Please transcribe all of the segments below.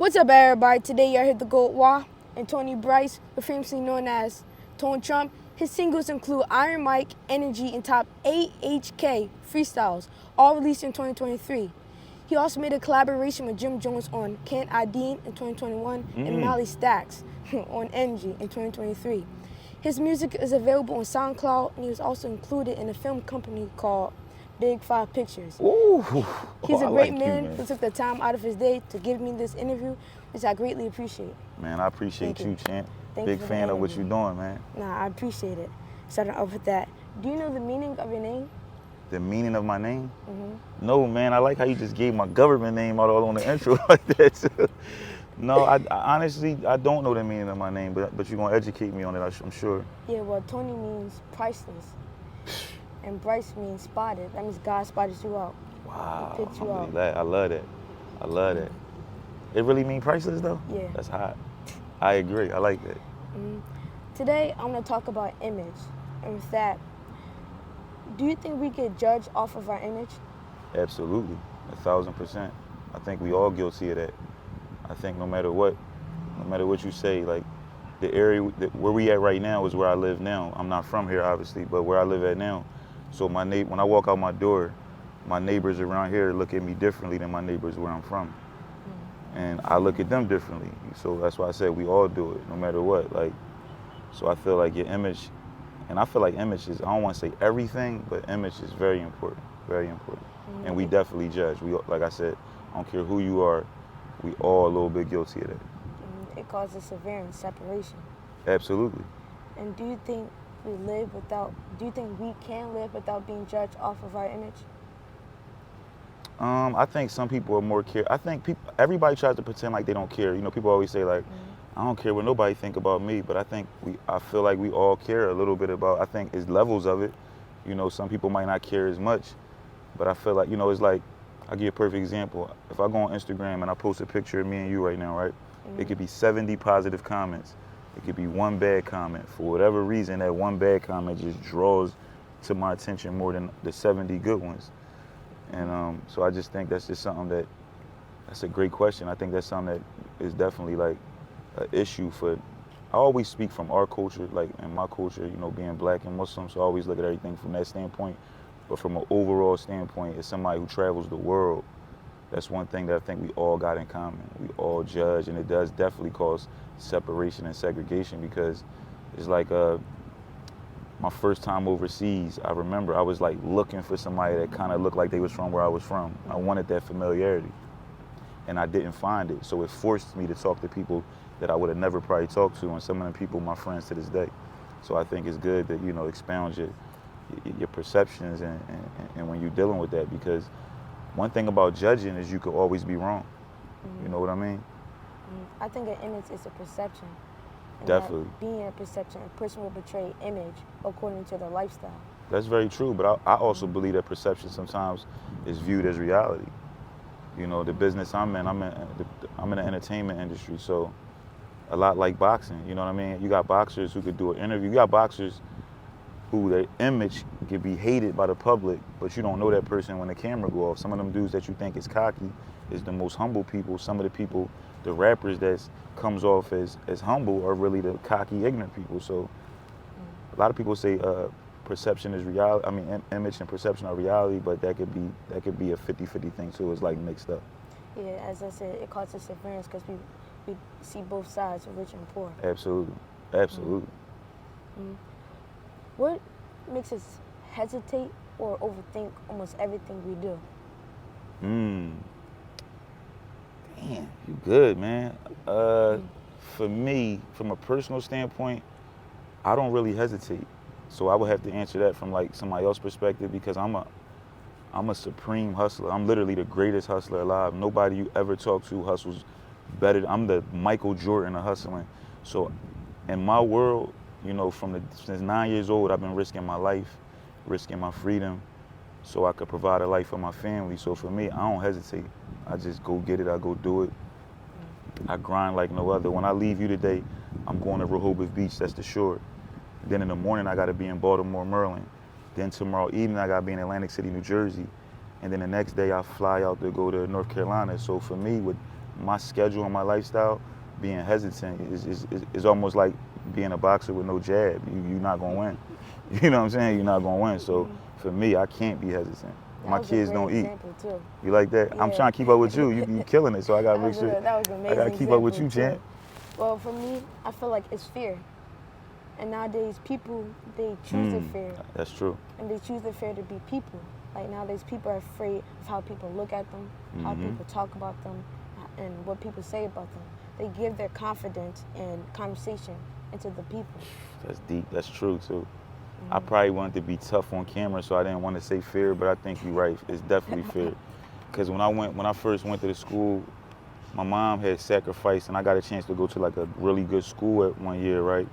What's up, everybody? Today you're here to go Wah and Tony Bryce, famously known as Tone Trump. His singles include Iron Mike, Energy, and Top AHK Freestyles, all released in 2023. He also made a collaboration with Jim Jones on Can't I Dean in 2021 and Molly Stacks on Energy in 2023. His music is available on SoundCloud, and he was also included in a film company called Big Five Pictures. Ooh, He's a I great like man you, who took the time out of his day to give me this interview, which I greatly appreciate. Man, I appreciate Thank you. you, champ. Thank Big you for fan of what having you're me. doing, man. Nah, I appreciate it. Starting off with that, do you know the meaning of your name? The meaning of my name? Mm-hmm. No, man. I like how you just gave my government name out all on the intro like that. Too. No, I honestly I don't know the meaning of my name, but you're gonna educate me on it. I'm sure. Yeah, well, Tony means priceless, and Bryce means spotted. That means God spotted you out. Wow, He picked you out. I love that. I love that. It really mean priceless though? Yeah. That's hot. I agree. I like that. Today, I'm going to talk about image. And with that, do you think we get judged off of our image? Absolutely, 1,000%. I think we all guilty of that. I think no matter what you say, like the area where we at right now is where I live now. I'm not from here, obviously, but where I live at now. So when I walk out my door, my neighbors around here look at me differently than my neighbors where I'm from, and I look at them differently. So that's why I said we all do it, no matter what. Like, so I feel like your image, and I feel like image is, I don't want to say everything, but image is very important, very important. And we definitely judge. We, like I said, I don't care who you are, we all a little bit guilty of that. It causes severance, separation. Absolutely. And do you think we can live without being judged off of our image? I think some people are more care. I think everybody tries to pretend like they don't care. You know, people always say like, I don't care what nobody think about me, but I feel like we all care a little bit about, I think it's levels of it. You know, some people might not care as much, but I feel like, you know, it's like, I'll give you a perfect example. If I go on Instagram and I post a picture of me and you right now, right? It could be 70 positive comments. It could be one bad comment. For whatever reason, that one bad comment just draws to my attention more than the 70 good ones. And so I just think that's just something that's a great question. I think that's something that is definitely like an issue for, I always speak from our culture, like in my culture, you know, being black and Muslim, so I always look at everything from that standpoint. But from an overall standpoint, as somebody who travels the world, that's one thing that I think we all got in common. We all judge, and it does definitely cause separation and segregation, because it's like my first time overseas, I remember I was like looking for somebody that kind of looked like they was from where I was from. I wanted that familiarity, and I didn't find it. So it forced me to talk to people that I would have never probably talked to, and some of them people my friends to this day. So I think it's good that, you know, expound your perceptions and when you're dealing with that, because one thing about judging is you could always be wrong. You know what I mean? I think an image is a perception. And Definitely. that being a perception, a person will portray image according to their lifestyle. That's very true, but I also believe that perception sometimes is viewed as reality. You know, the business I'm in the entertainment industry, so a lot like boxing, you know what I mean? You got boxers who could do an interview. You got boxers who their image could be hated by the public, but you don't know that person when the camera go off. Some of them dudes that you think is cocky is the most humble people. Some of the people, the rappers that comes off as humble are really the cocky, ignorant people. So a lot of people say perception is reality. I mean, image and perception are reality, but that could be a 50-50 thing too. It's like mixed up. Yeah, as I said, it causes severance because we see both sides, rich and poor. Absolutely, absolutely. What makes us hesitate or overthink almost everything we do? Damn, you good, man. For me, from a personal standpoint, I don't really hesitate. So I would have to answer that from like somebody else's perspective, because I'm a supreme hustler. I'm literally the greatest hustler alive. Nobody you ever talk to hustles better. I'm the Michael Jordan of hustling. So in my world, you know, since 9 years old, I've been risking my life, risking my freedom, so I could provide a life for my family. So for me, I don't hesitate. I just go get it. I go do it. I grind like no other. When I leave you today, I'm going to Rehoboth Beach. That's the shore. Then in the morning, I got to be in Baltimore, Maryland. Then tomorrow evening, I got to be in Atlantic City, New Jersey. And then the next day, I fly out to go to North Carolina. So for me, with my schedule and my lifestyle, being hesitant is almost like being a boxer with no jab. You're not gonna win. You know what I'm saying? You're not gonna win. So for me, I can't be hesitant. That My was a kids great don't eat. example, too. You like that? I'm Yeah. trying to keep up with you. You killing it. So I gotta make sure. That was an I amazing gotta keep up with you, example, champ. too. Well, for me, I feel like it's fear. And nowadays, people, they choose the fear. That's true. And they choose the fear to be people. Like nowadays, people are afraid of how people look at them, how people talk about them, and what people say about them. They give their confidence and conversation into the people. That's deep. That's true too. I probably wanted to be tough on camera, so I didn't want to say fear, but I think you're right. It's definitely fear. Because when I first went to the school, my mom had sacrificed, and I got a chance to go to like a really good school at one year, right?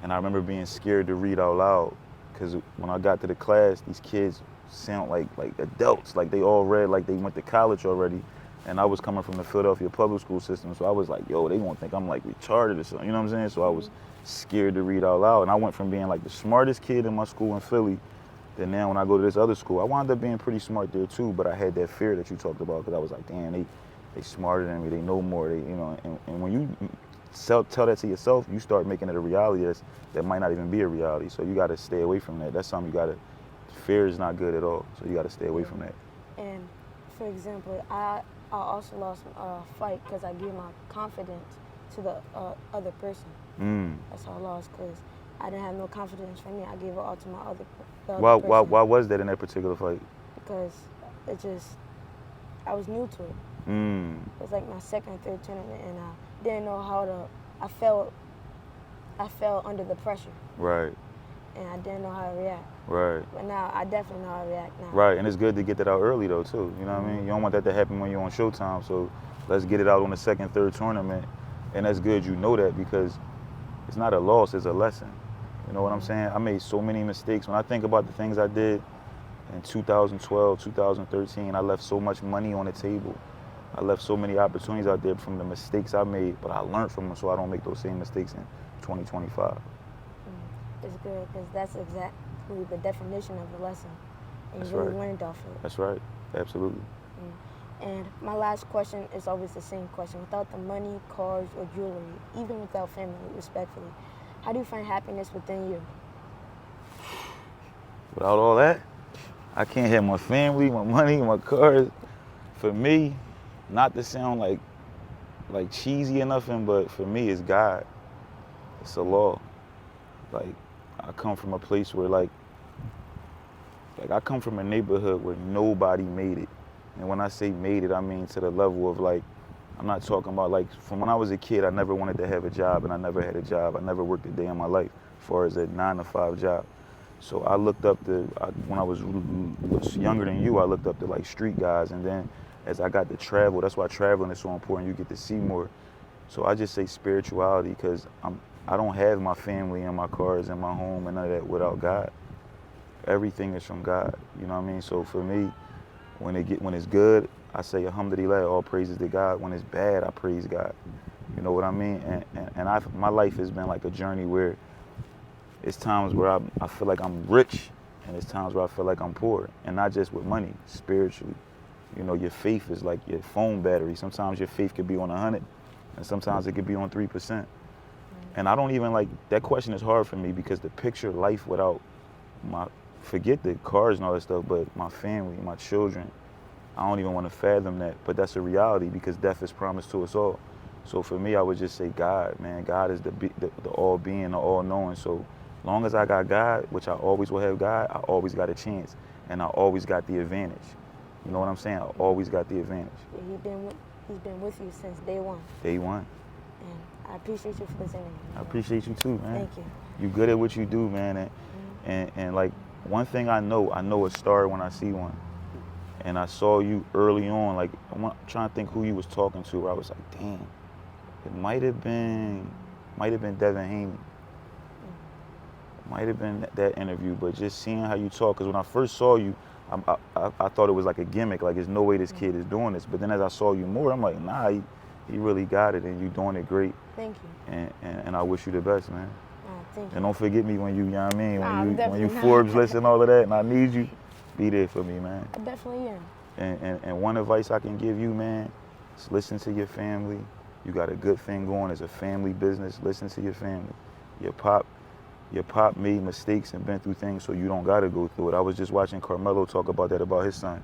And I remember being scared to read out loud, because when I got to the class, these kids sound like adults, like they all read, like they went to college already. And I was coming from the Philadelphia public school system, so I was like, yo, they gonna think I'm like retarded or something, you know what I'm saying? So I was scared to read out loud. And I went from being like the smartest kid in my school in Philly, then now when I go to this other school, I wound up being pretty smart there too, but I had that fear that you talked about, because I was like, damn, they smarter than me, they know more, and when you tell that to yourself, you start making it a reality that might not even be a reality. So you gotta stay away from that. That's something fear is not good at all, so you gotta stay away from that. And for example, I also lost a fight because I gave my confidence to the other person. That's how I lost, because I didn't have no confidence for me. I gave it all to the other person. Why was that in that particular fight? Because I was new to it. It was like my second or third tournament, and I didn't know how to. I fell under the pressure. Right. And I didn't know how to react. Right. But now I definitely know how to react now. Right, and it's good to get that out early though too. You know what I mean? You don't want that to happen when you're on Showtime. So let's get it out on the second, third tournament, and that's good. You know that, because it's not a loss; it's a lesson. You know what I'm saying? I made so many mistakes. When I think about the things I did in 2012, 2013, I left so much money on the table. I left so many opportunities out there from the mistakes I made, but I learned from them so I don't make those same mistakes in 2025. It's good, because that's exactly the definition of the lesson. And That's you really right. learned off of it. That's right. Absolutely. And my last question is always the same question. Without the money, cars, or jewelry, even without family, respectfully, how do you find happiness within you? Without all that, I can't have my family, my money, my cars. For me, not to sound like cheesy or nothing, but for me, it's God. It's a law. Like, I come from a place where like I come from a neighborhood where nobody made it. And when I say made it, I mean to the level of like, I'm not talking about like, from when I was a kid, I never wanted to have a job, and I never had a job. I never worked a day in my life as far as a 9-to-5 job. So I looked up to, when I was younger than you, I looked up to like street guys. And then as I got to travel, that's why traveling is so important. You get to see more. So I just say spirituality, because I don't have my family and my cars and my home and none of that without God. Everything is from God, you know what I mean? So for me, when it's good, I say alhamdulillah, all praises to God. When it's bad, I praise God. You know what I mean? And my life has been like a journey where it's times where I feel like I'm rich, and it's times where I feel like I'm poor, and not just with money, spiritually. You know, your faith is like your phone battery. Sometimes your faith could be on 100, and sometimes it could be on 3%. And I don't even like, that question is hard for me, because to picture life without forget the cars and all that stuff, but my family, my children, I don't even want to fathom that. But that's a reality, because death is promised to us all. So for me, I would just say God, man. God is the all-being, the all-knowing. So long as I got God, which I always will have God, I always got a chance. And I always got the advantage. You know what I'm saying? I always got the advantage. Yeah, he's been with you since day one. Day one. And I appreciate you for this interview. I appreciate you too, man. Thank you. You good at what you do, man. And like, one thing I know a star when I see one. And I saw you early on, like, I'm trying to think who you was talking to, where I was like, damn, it might have been Devin Haney. Might have been that interview, but just seeing how you talk, because when I first saw you, I thought it was like a gimmick, like there's no way this kid is doing this. But then as I saw you more, I'm like, nah, he really got it, and you doing it great. Thank you. And I wish you the best, man. Thank you. And don't forget me when you know what I mean? When you not. Forbes list and all of that, and I need you, be there for me, man. I definitely am. And one advice I can give you, man, Just listen to your family. You got a good thing going. It's a family business. Listen to your family. Your pop made mistakes and been through things, so you don't gotta go through it. I was just watching Carmelo talk about that about his son.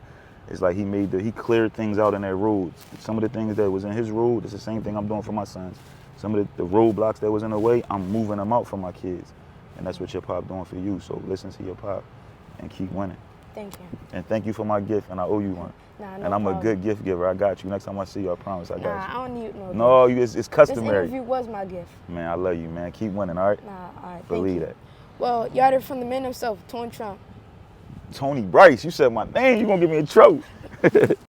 It's like he cleared things out in their roads. Some of the things that was in his road, it's the same thing I'm doing for my sons. Some of the roadblocks that was in the way, I'm moving them out for my kids. And that's what your pop doing for you. So listen to your pop and keep winning. Thank you. And thank you for my gift, and I owe you one. Nah, no And I'm problem. a good gift giver. I got you. Next time I see you, I promise I got Nah, you. I don't need no. No, it's This customary. interview was my gift. Man, I love you, man. Keep winning, all right? Nah, all right. Believe thank you. that. Well, you heard it from the man himself, Tony Trump. Tony Bryce, you said my name. You gonna give me a trophy.